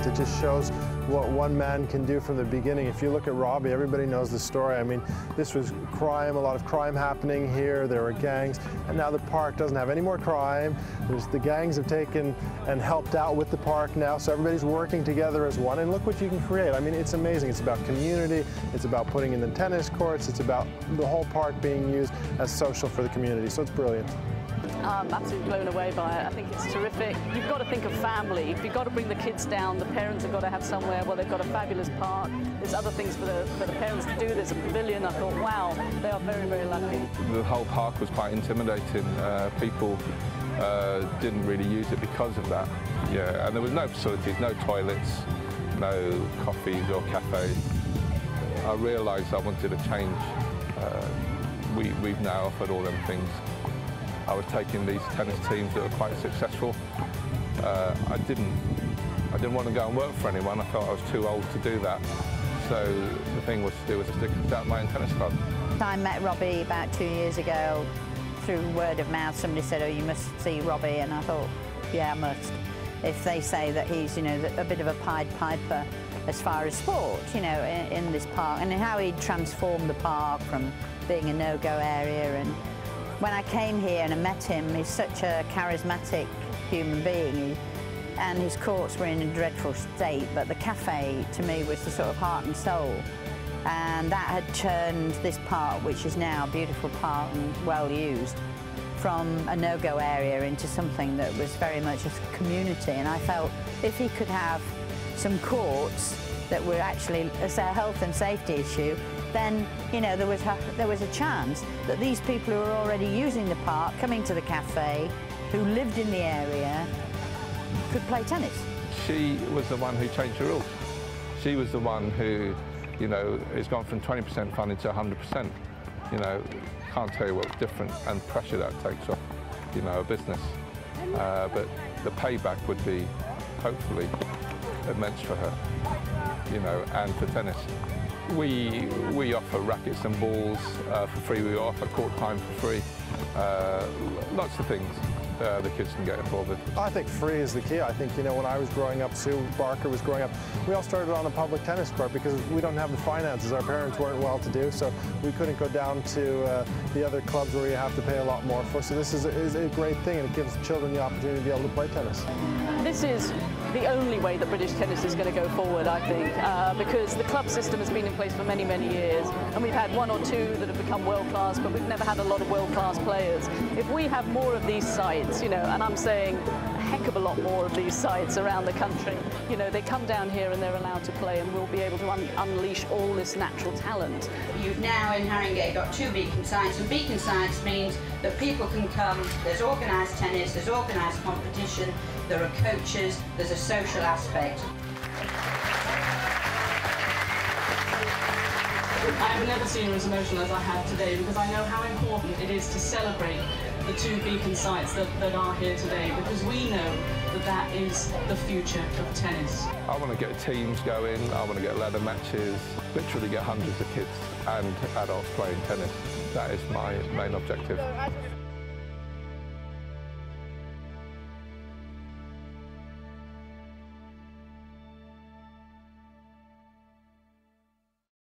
talent. It just shows what one man can do from the beginning. If you look at Robbie, everybody knows the story. I mean, this was crime, a lot of crime happening here. There were gangs, and now the park doesn't have any more crime. The gangs have taken and helped out with the park now, so everybody's working together as one, and look what you can create. I mean, it's amazing. It's about community, it's about putting in the tennis courts, it's about the whole park being used as social for the community, so it's brilliant. I'm absolutely blown away by it. I think it's terrific. You've got to think of family. You've got to bring the kids down. The parents have got to have somewhere. Well, they've got a fabulous park. There's other things for the parents to do. There's a pavilion. I thought, wow, they are very, very lucky. The whole park was quite intimidating. People didn't really use it because of that. Yeah, and there was no facilities, no toilets, no coffees or cafes. I realised I wanted to change. We've now offered all them things. I was taking these tennis teams that were quite successful. I didn't want to go and work for anyone. I felt I was too old to do that. So the thing was to do was to start my own tennis club. I met Robbie about 2 years ago through word of mouth. Somebody said, "Oh, you must see Robbie," and I thought, yeah, I must. If they say that he's, you know, a bit of a Pied Piper as far as sport, you know, in this park, and how he transformed the park from being a no-go area. And when I came here and I met him, he's such a charismatic human being, and his courts were in a dreadful state, but the cafe to me was the sort of heart and soul, and that had turned this park, which is now a beautiful park and well used, from a no-go area into something that was very much a community. And I felt if he could have some courts that were actually a health and safety issue, then, you know, there was a chance that these people who were already using the park, coming to the cafe, who lived in the area, could play tennis. She was the one who changed the rules. She was the one who, you know, has gone from 20% funding to 100%. You know, can't tell you what different and pressure that takes off, you know, a business. But the payback would be, hopefully, immense for her, you know, and for tennis. We offer rackets and balls for free. We offer court time for free. Lots of things the kids can get involved with. I think free is the key. I think, you know, when I was growing up, Sue Barker was growing up, we all started on a public tennis court because we don't have the finances. Our parents weren't well-to-do, so we couldn't go down to the other clubs where you have to pay a lot more for. So this is a great thing, and it gives children the opportunity to be able to play tennis. This is the only way that British tennis is going to go forward, I think, because the club system has been in place for many, many years, and we've had one or two that have become world-class, but we've never had a lot of world-class players. If we have more of these sites, you know, and I'm saying a heck of a lot more of these sites around the country, you know, they come down here and they're allowed to play, and we'll be able to unleash all this natural talent. You've now in Haringey got 2 beacon sites, and beacon sites means that people can come, there's organised tennis, there's organised competition, there are coaches, there's a social aspect. I've never seen her as emotional as I have today, because I know how important it is to celebrate the 2 beacon sites that are here today, because we know that that is the future of tennis. I want to get teams going, I want to get ladder matches, literally get hundreds of kids and adults playing tennis. That is my main objective.